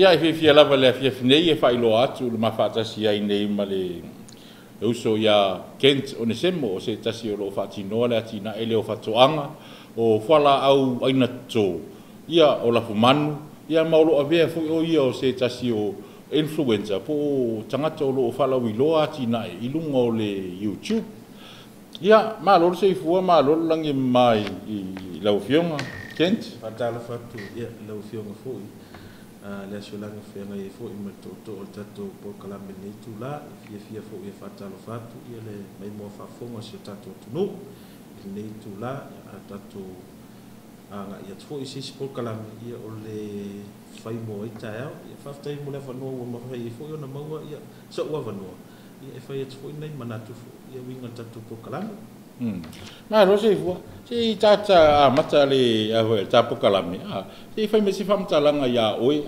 ia e fia lava le fia nei e fai lo atu le mafatasi ai nei ma le uso ia Kent o ne semo o se tasi o lo fatinoa le atina ele o fatoanga o fala au aina to ia o la fumanu ia maulo avea fu o ia o se tasi o influencer po tangata o lo fala wilo atina i lunga o le YouTube ia ma lo se fu ma lo langi mai i lau fionga Kent fatala fatu ia lau fionga fu le asolanga whenga e fo i matoto o tato po kalambe nei tula fia fo i fatalo fatu ia le mai mo fafonga si tato tunu nei tula a tato anga ia fo i sisi po kalambe ia o le fai mo i tae ia faftai mo le whanua wa mawhai fo i ona maua ia sa ua whanua ia e fai atu fo i nei manatu fo ia winga tato po kalambe ma lo se fu si tata mata le a tapo kalame si fai me si fam talanga ya oi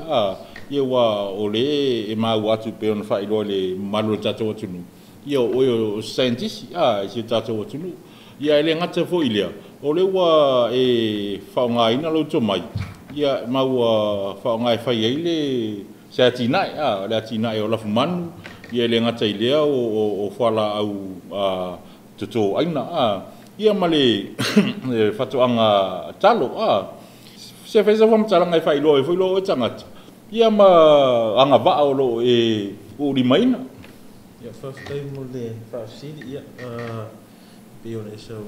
ia wa ole e ma watu pe on fai lo le malu tato tunu ia o scientist si tato tunu ia le ngata fo ilia ole wa e fa nga ina lo to mai ia ma wa fa nga fai ile sa tina le tina e o la fumanu ia le ngata ilia o fala au toto aina ia male fatoanga talo se feza fam talanga fai lo e tangata ia ma anga va o lo e o di maina ia first time mo le first ia pione so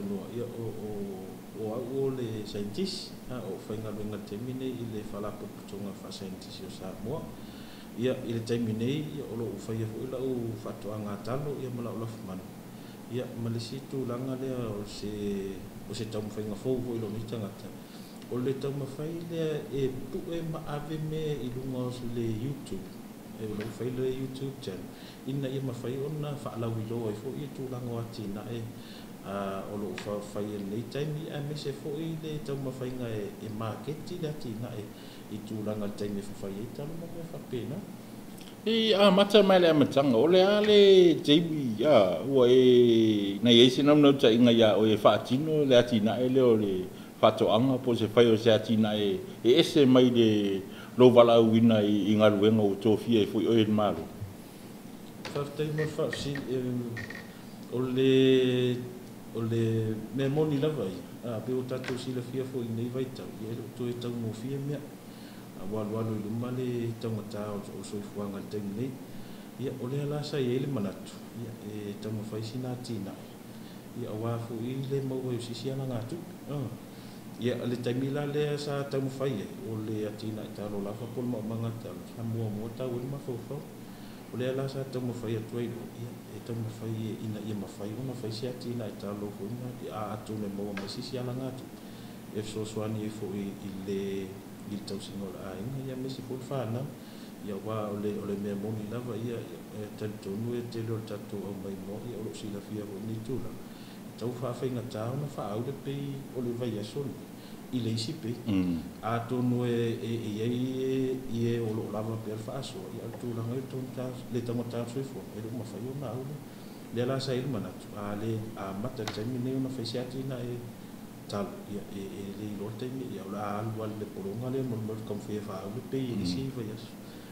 no ia o le scientist o fainga venga termine ile fala po tonga fa scientist o sa mo ia ile termine ia o lo fa ia o fatoanga talo ia mala o la fumana ia malisitu langa le o se tau whainga fōu i lo ni tangata. O le tau mawhai le e pu e maave me i lunga o le YouTube. E lo whai le YouTube channel. Ina ia mawhai o na whaalau i loa i fōu i tū langa wati na e o lo whai e nei taimi a me se fōu i le tau mawhainga e marketi le ati na i tū langa taimi whai e talo ma me whapena. Mata mai le amatanga o le ale JB ua e na ye sinam no ta inga ya o e fatino le atina ele o le fatoanga po se fai o se atina e ese mai le lo vala wina i ngaruenga o tofia e foi o e maru faftai mo fafsi o le me moni lava i pe o tato si le fia foi nei vai tau i to e tau mo fia mea walu i luma le tangata o soifuanga le taimi nei ia o le alasa i ele manatu ia e tau mawhai sina tina ia wafu i le maua i sisiana ngatu ia le taimi la le sa tau mawhai o le atina i talo lafa pol mangata sa mua tau i mawhau o le alasa tau mawhai atuai ia e tau mawhai ina ia mawhai o mawhai si atina i talo fuina a atu me maua mai sisiana ngatu e sosuani i fu i le il tau singola ainga ia mesi por fana ia wa ole me moni lava ia tanto no e te lo tato o mai mo ia o sila fia o ni tula tau fa fa inga tau na fa au de pe ole vai ason i le sipe a to no e o lo lava per fa so ia tu la ngai ton ta le tamo ta so fo e mo fa yo na au le la sa il manatu a le a mata termine una fa siati na e tal ia le lote ia la alwa le poronga le mon kom fe fa le pe ni si va yas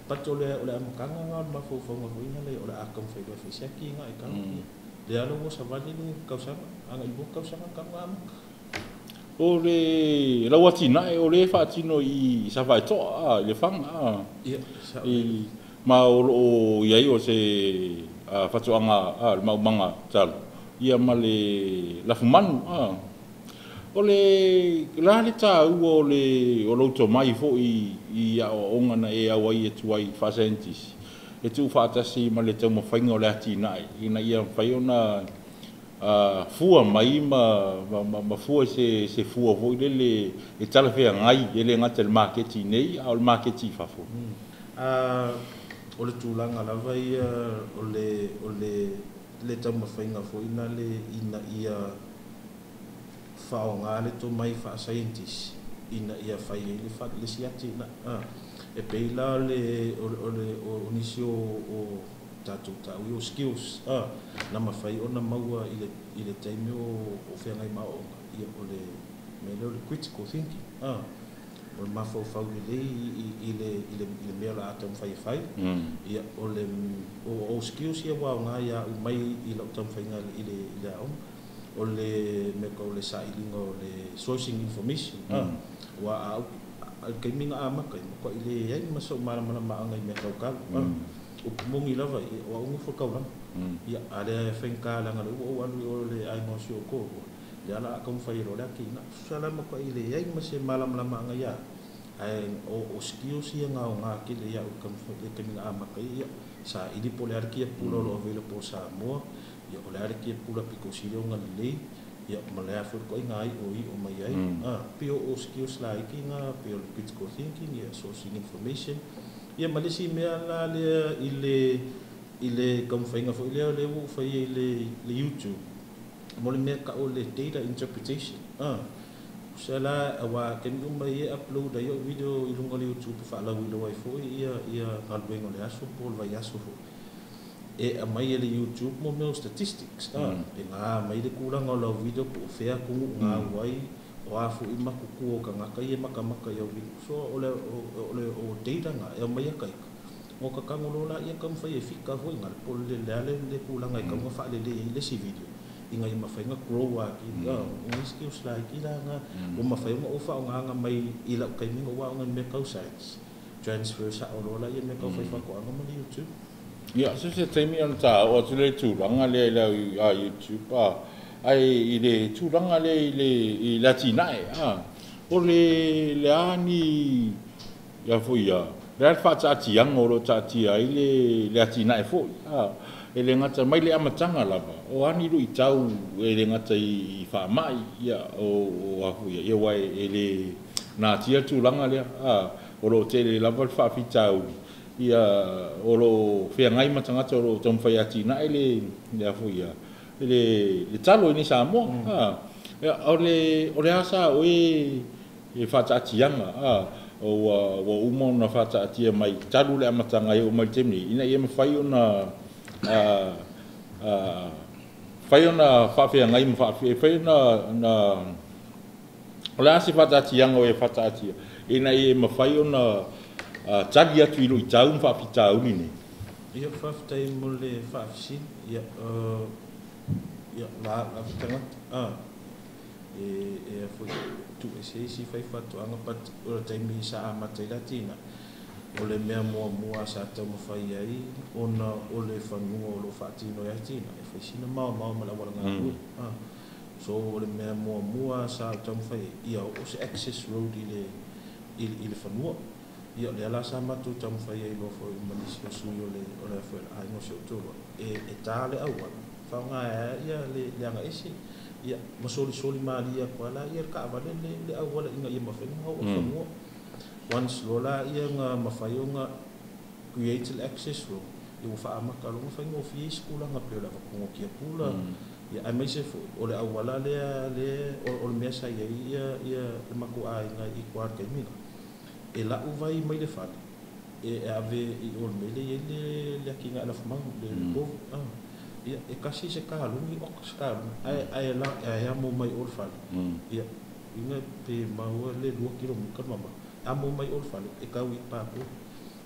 pato le makanga ngal ma fo fo ngoi le ola akom fe do fe saki nga e kan le alo mo sa vali ni kausa anga ibo kausa kan ngam o le la watina e o le fatino i sa vai to le fang ia i ma o ia o se fatuanga le manga tal ia ma le la fumanu o le la le ta o lo to mai fo i o ngana e awai e tuai fa scientist e tu fa tasi ma le tamo fainga o le atina ina ia fai ona fua mai ma fua se fua vo le e tala fe ngai ele ngata le market nei au le market fa fo o le tulanga la vai o le tamo fainga fo ina ia faonga le to mai fa scientist ina ia fai le fa le siati na e peila le o nisio o tatu ta o skills na mafai ona maua ile time o fenga mai o ia o le me le critical thinking o le mafaufau i le mea la atau mawhaiwhai. Ia o le o skills ia wao ngā ia umai i lau tau mwhainga i le aong. O le meka o le sailinga o le sourcing information. Wa au kei minga amaka i mako i le iai maso maramana maanga i mea kau kau. Upumongi lava wa ungu whakaulang. Ia ale whenka langa le o anu o le aingosio o kōrua. Ia ala akau mwhairo le aki na susala mako i le iai mase maramana maanga ia. Ai o skills ia ngā o ngā ki le ia o kei minga amaka ia. Sa ili po le arkia pula lo available sa mua. Ia o le arkia pula piko siri o ngani lei. Ia malea fur ko ngai o i o mai ai. Pio o skills la iki nga pio critical thinking ia sourcing information. Ia malisi mea la le ile kam fainga fo ile le wo fa ile YouTube. Mo le mea ka o le data interpretation. Sala awa ken mai upload ai video i lunga le YouTube fa la wilo ai fo ia ngalwengo le aso pol vai aso fo. E a mai le YouTube mo meu statistics e nga mai le kurang o lo video po fea ku nga wai o afu i maku ku o ka ngaka i maka yo so ole data nga e mai ka o ka kangulo la ia kam fai fika ho ngal pol le kurang ai kam fa le si video inga i mafai nga grow wa ki o skills la ki la nga o mafai mo o fa nga mai i la kai mi wa nga me ka science transfer sa o la ia me ka fai fa ko nga mo YouTube. Ya, so se temi on ta o tule turanga le a YouTube ai ile turanga le latina o le ani ya foi ya le fa ta ti yang o ta ti ai le latina foi ele ngata mai le amatanga lava o ani lu i tau ele ngata i fa mai ya o afu ya wai ele na tia turanga le o lo tele lava fa fi tau ia olo fea ngai matangata olo tamwhai ati na ele afu ia le talo ini sa mo ole asa oe e fata ati yanga o umo na fata ati mai talo le amatanga o mai temni ina ia mawhai ona fa fea ngai mawhai ona ole asa fata ati yanga o e fata ati ina ia mawhai ona tadi atu ilo i taun whawhitau ni. Ia whawhitai mo le whawhisin, ia la whitanga. E fwoi tu e se si whai whatuanga pat ora taimi sa amatai latina. O le mea mua sa tau mawhai ai, ona o le whanunga o lo whaatino i atina. E whai sina mau malawara ngā hui. So o le mea mua sa tau mawhai, ia o se access road i le whanua. Ia le ala sa matu tam fai ai lo fo manisi o sui o le fo ai no se tolo e tale au fa nga ia le anga isi ia masoli mali ia kwala ia ka vale le au wala inga ia mafai ho o mo once lola ia nga mafai nga create access ro i fa amaka lo mafai ngo fi skula nga pela ko kia pula ia ai mai se o le au wala le o mesa ia maku ai nga i kwar ke mi e la vai mai le fale e ave i ol mele le ki nga la fama le bo ia e kasi se ka lu ni ok ska ai la ai mo mai ol fale ia ina pe mau le 2 km mama amo mai ol fale e ka wi pa po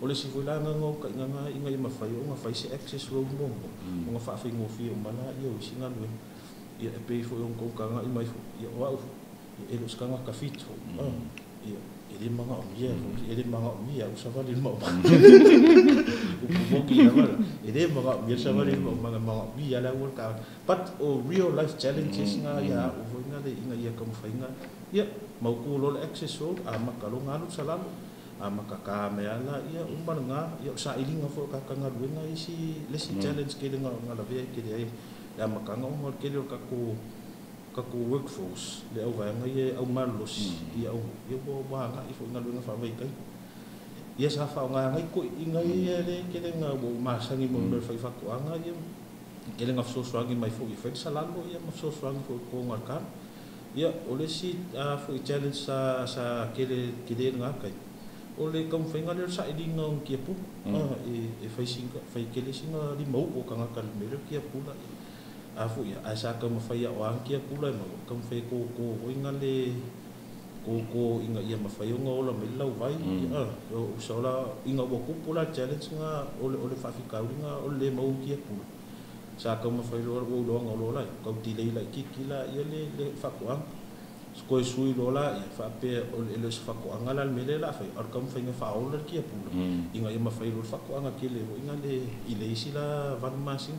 o le si vola nga ngo ka nga inga i mafai o nga fai se access road mo nga fa fa ngo fi o mana ia o singa lu ia e pe fo ko ka nga i mai ia wa e lo ska nga ka fit ia ele manga mia usava le mo upoki na ele manga mia usava le mo manga mia la wol ka but o real life challenges nga ya o nga le inga ia kam fainga ia mau ku lo access road makalo ngalu salam makaka me ala ia umar nga ia sa ilinga fo ka nga luenga isi le si challenge ke nga la ve ke ai ya makanga mo ke lo ka ku workforce le au vai ngai au malos ia au ia bo ba nga i fo nga lu nga fa vai kai ia sa fa nga ngai ko ngai le ke nga bo masangi mo le fa ko nga ia ke nga so so ngi mai fo i fa salando ia mo so so ngi fo ko nga ka ia ole si fo challenge sa ke nga kai ole kam fa nga le sa i ngong ki pu e fa singa fa ke le singa di mo ko nga ka me le ki pu la afu ya asa ka mafai o ankia pula mo kam fe ko inga le ko inga ia mawhaiunga ola me lau vai o saola inga ua kupula challenge nga ole whawhikauringa ole mau kia pula sa kau mawhailoa o loanga o lola kau tilei lai kikila ia le whakuang koe sui lola ia whape ole ele sa whakuanga la mele la whai ar kau whainga whaola kia pula inga ia mawhailoa whakuanga kele o inga le ile isi la van masing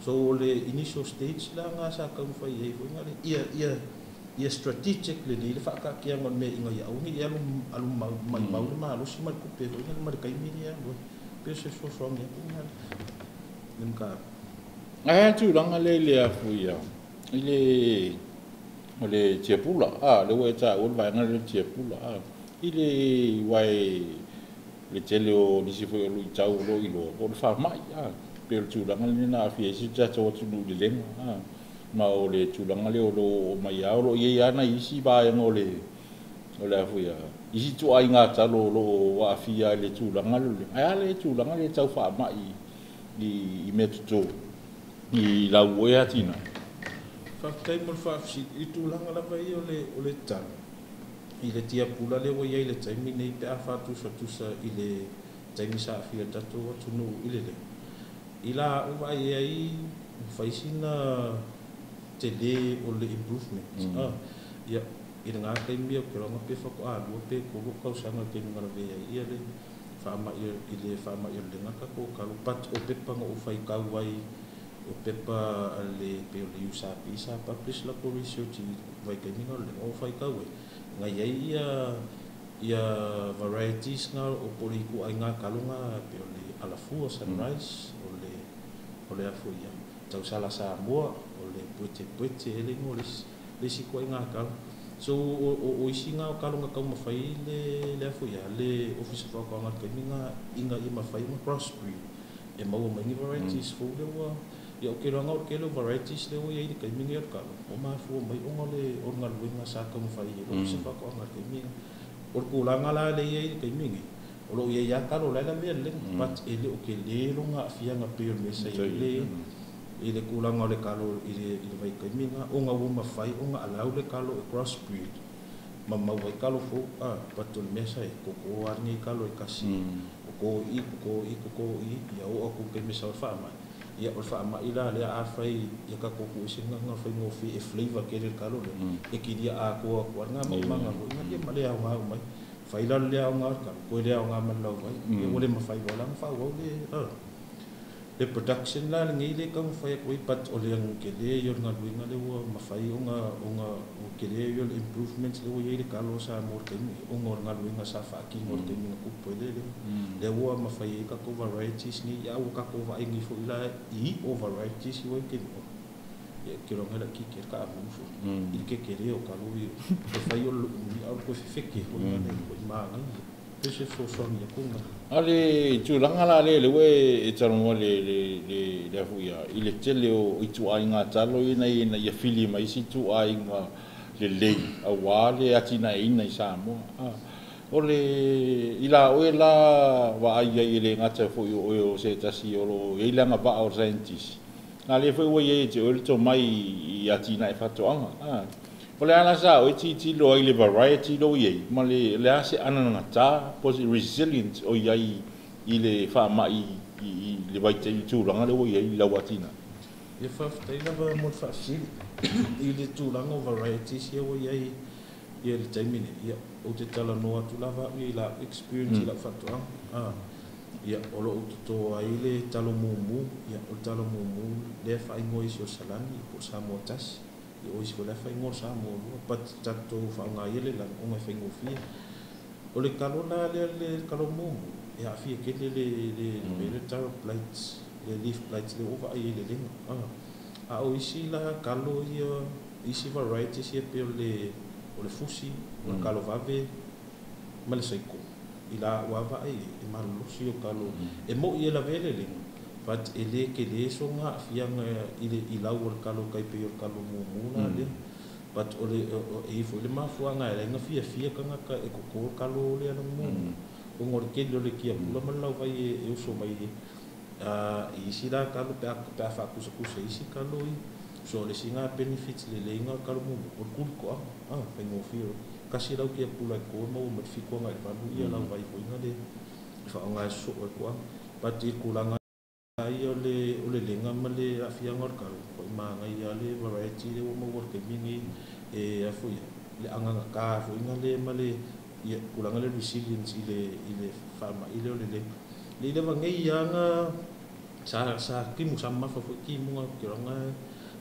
so ole initial stage la nga sa kau whai inga le ia strategic le ni le whaka kia ngon me inga ia ungi ia alum mai maule ma alu si mai kupe ko inga ma kai miri ya lo pe se so so ngi inga nem ka ai tu langa le afu ia ile ole chepula le we cha ul vai nga le chepula ile wai le teleo ni si foi lu chau lo ilo o fa mai pe tu langa ni na fi si cha cho tu lu le ma o le tulanga le o lo mai a o ye ana isi ba e no le o le afu ya isi tu ai nga ta lo wa fia le tulanga le ai le tulanga le tau fa mai i me tu i la uea tina fa tai mo fa si i tulanga la vai o le tan i le tia pula le o ye le tai mi nei pe a fa tu sa i le tai mi sa fia tatu o tu no i le ila o vai ai faisina te le o le improvement ia ina nga kai mia ke ronga pe fa ko a lo pe ko ko sanga ke nga ve ia le fa ma ia ile fa ma ia le nga ko ka pat o pe pa o fai ka wai o pe pa le pe le usa pisa pa plus la ko research vai ke ni le o fai ka wai nga ia varieties nga o poli ku ai nga kalunga pe le ala fu sunrise o le afu ia tau sala sa moa puete ele ngolis le si ko nga ka so o isi nga ka nga ka mafai le afu ya le office of ka nga ka inga i mafai mo crossbreed e mau mai varieties fo le wa ya o ke nga o ke lo varieties le o ye ka mi ngi ka o ma fu mai o ngale o nga lu nga sa ka mafai o office of ka nga ka mi o ku la nga la le ye ka mi ngi o lo ye ya ka lo la me le but ele o ke le lo nga fia nga pe me sa le ile kulanga le kalo ile vai kaminga o nga uma fai o nga alau le kalo crossbreed mama vai kalo fo patul mesa e ko arni kalo e kasi ko i ya o ko ke mesa fa ma ya o fa ma ila le a fai ya ka ko singa nga fai no fi e flavor ke le kalo le e ki dia a ko nga manga ko nga dia male nga mai fai la le nga ka ko le nga ma lo mai e o le ma fai bola fa o le production la ngi le ka fa ko pat o le ngi le yo nga lu nga le wo ma fa yo nga o ke le yo improvements le wo ye le ka lo sa mo ke o nga lu nga sa fa ki mo ke ni ku po le wo ma fa ye ka ko varieties ni ya o ka ko va ngi fo la i o varieties yo ke mo ye ke ro nga ki ke ka mo fo i ke le o ka lo yo fa yo ni au ko fe ke o nga le ko ma nga pese so so ni ko nga ale tu langa la le we e taro le fu ya ile tele o itu ai nga talo ina ia fili mai si tu ai nga le a wale atina ina sa mo ole ila o la wa ai ile nga te fu o se tasi o ile nga ba o scientist na le fu o ye te o to mai atina e fatoanga ole ana sa o ti lo ile variety lo ye ma le ase ana nga ta posi resilient o yai ile fa mai le vai te tu langa le o ye la watina ye fa tai na ba mo fa si ile tu langa variety si o yai ye le taimine ye o te tala no atu lava ila experience la fatua ya o lo to ai le talo mumu ya o talo mumu le fa ngoi so salani po samotas o isi la fa ngor sa mo pat tato fa nga yele la o nga fa ngofi o le kalo na le kalo mo ya fi ke le tar plates le leaf plates le over ai le o isi la kalo ia isi variety si pe o le fusi o kalo vave mal seiko ila wa va ai mal si o kalo e mo ia la vele le but ele ke le so nga fianga ile ila o kalo kai pe o kalo mo na le but ole e fo le ma fuanga ele nga fia ka nga ka e ko kalo le mo o ngor ke le ki pula ma la vai e so mai e sira kalo pe fa ku se isi kalo i so le singa benefits le nga kalo mo o ku ko pe mo fio kasi lau kia pula ko mau mat fiko ngai pa lu ia lau vai ko ngale fa ngai so ko pati kulanga ai ole lenga male afia ngor ka ko ma ngai ale variety le mo work mingi e afu ia le anga ka fo ngale male ia kulanga le resilience ile farma ile ole le vangai anga sa ki musama fa ki mo kiranga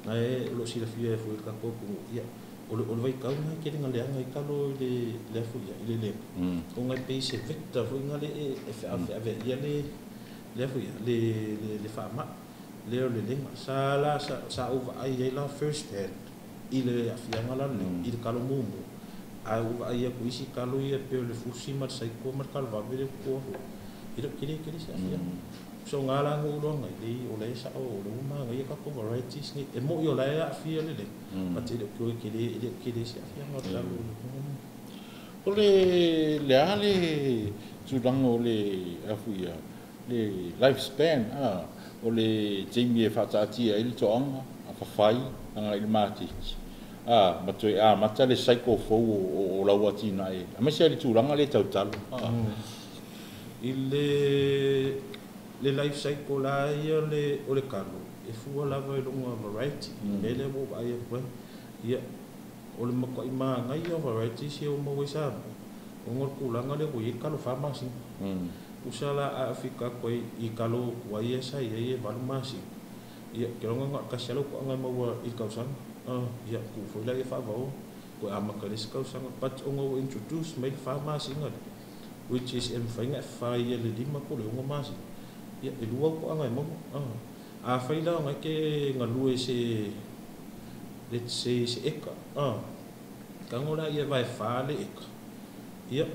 ngai lo si la fia fo ka ko ia ole vai ka na ke ngale anga ka lo le fu ia ile le ko ngai pe se vector fo ngale e fa ave ia le fu ia le farma le sa over ai la first hand ile afia ngala ile ka lo mo ai over ai ko isi ka lo ia pe le fusi mar sai ko mar ka va vele ko ile kile sa afia so ngala ngulong ngai ole sa o le uma ngai ka ko varieties ni e mo yo la ya fia le pati le ko kile sa fia ngota ole le ale tudang ole afuia le lifespan ole Jamie fa tati il tong fa fai nga il mati matoi mata le psycho fo o la wati nai ama se le tudang ale tau tal le life cycle la ia le ole kalo e fu la va longa variety le mo ai ko ia ole mo ko ima ngai o variety se o mo wesa o ngor kulanga le ko i kalo pharmacy usala Afrika ko i kalo wa ia sa ia pharmacy ia kelonga ngak kasalo ko ngai mo i kausan ia ku fo la fa va ko ama kalis kausan pat o ngo introduce mai pharmacy ngai which is em fainga fa ia le lima ko le ngo mas ia e lua ko angai mo fai la ngai ke ngalu se let's say se eka kangola ia vai fa le eka ia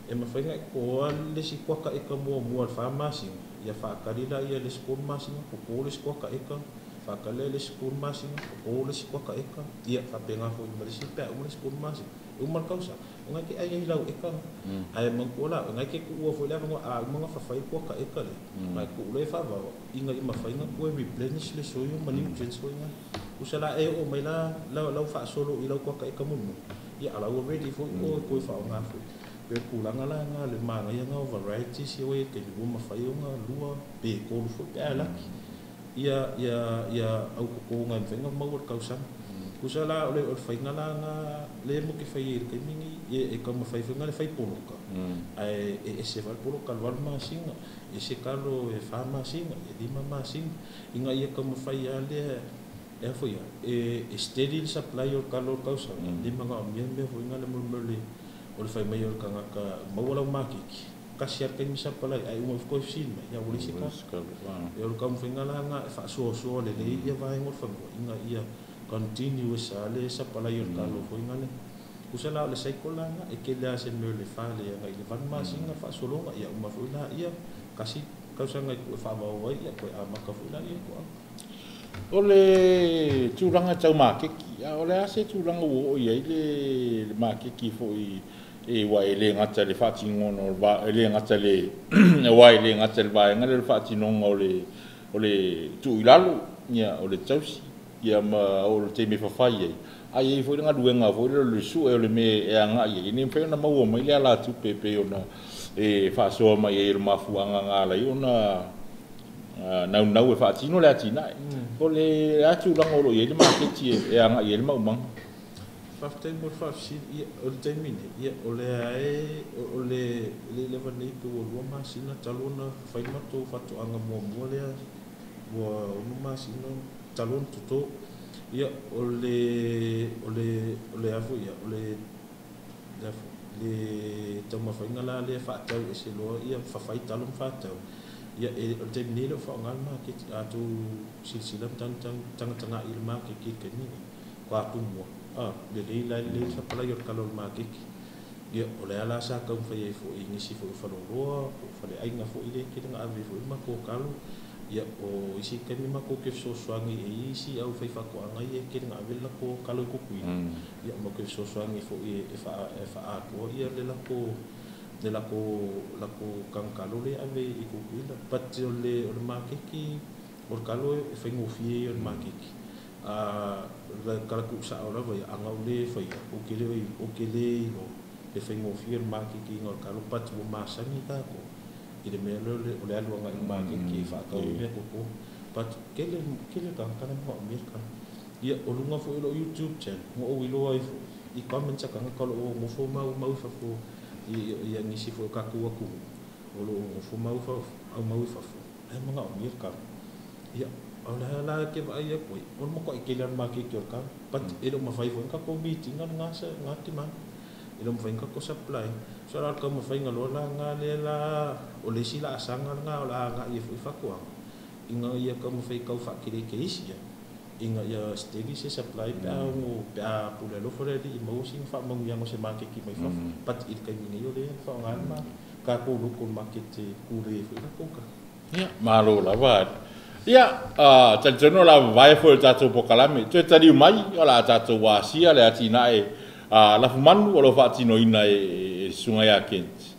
e ma fainga ko le si ko ka eka mo farmasi ia fa kalila ia le skol mas ko le ko ka eka fa kalele skol mas ko le ko ka eka ia fa penga fo le si pe o le skol mas umar kausa ngai ke ai lau eka ai mangkola ngai ke ku fo la ngo mga fa fai ko ka eka le mai ku le fa va inga ima fa inga ko replenish le so yo mani nutrients ko inga usala e o mai la fa solo i lau ko ka eka mo ya ala already fo ko fa nga fo pe ku la nga le manga ya nga variety si o ke lu ma fa yo nga lua pe ko fo ala ya au ko nga venga mo kausa usala ole fai ngala nga le mo ke fai ke mingi e como fai ngala fai poloka ai se va poloka wal ma singa e se kalo e fa ma singa e di ma singa inga ia como fai ale e foi e steady supply o kalo kausa di manga ambiente foi ngala mo le ole fai maior ka mo wala makiki kasi ke mi supply ai mo ko sin ya wali sika e o como fai ngala nga fa so le ia vai ngor fa inga ia continuous ale sa pala yon kalo fo ngale usala le saikola nga e ke la se me le fa le nga ile van ma singa fa solo nga ya uma fo la ia kasi kausa nga ko fa ba wa ia ko ama ka fo la ia ko ole turanga tau ma ke ki ole ase turanga o ia ile ma ke ki fo e wa ile ngata le fa tingono va ile ngata le wa ile ngata le va ngale le fa tinongo ole tu ilalu nya ole tausi ia ma o te me fafai ai foi nga duenga foi le su e le me e anga ia ni pe na mau mai la tu pepe ona e fa so mai e ma fuanga nga la ona na e fa tino le atina o le atu la ngolo ia le ma ke ti e anga ia le mau mang fa te mo fa si o te mine ia o le ai o le vanei ko o ma sina talona fai ma to fa to anga mo le o ma sina talon tuto ia ole afu ia ole tama fa ngala le fa tau ese lo ia fa fai talon fa tau ia e te nilo fa ngal ma ke atu silsila tang ilma ke ni kwa tu mo le sa pala yo kalon ma ke ia ole ala sa ka fa ye fo ini si fo fa lo fa le ai nga fo ile ke nga ave fo ma ko kalu ia o isi kami mako ke so swangi e isi au fai fa ko anga ia ke nga vela ko kalo ko kui ia mo ke so swangi fo e fa ko ia le la ko kan kalo le ave i ko kui la pat le o makiki o kalo e fai ngo fie o makiki la kala ku sa ora vai anga le fai o ke le le whaingofia le makiki ngol kalu patu o masangi kako i le mea leo o le alua ngai makiki e whaakau mea koko patu kele kankana mo Amerika ia o lunga fo ilo YouTube channel mo o ilo ai i comments kanga kalo o mo fo mau fafo i ngisi fo kaku aku o lo mo fo mau fafo ai mga Amerika ia ala ke ba ia ko on mo ko ikilan makiki o ka pat ilo mafai fo ka ko meeting ngasa ngati man ilo mafai ka ko supply so ala ka mafai ngalola ngalela o le sila asanga nga ola nga ia fa ko inga ia ka mafai ka fa kire ke isia inga ia steady se supply pa mo pa pula lo fore di mo sing fa mo yang se makiki mai fa pat il ka ni yo le fa ngan ma ka ko lu ko makiki kure fa ko ka ya malo la wat ya janjono la vai fo tatu pokalami tu tadi mai ala tatu wasia le atina e la fumanu o lo fa tino ina e sungai akent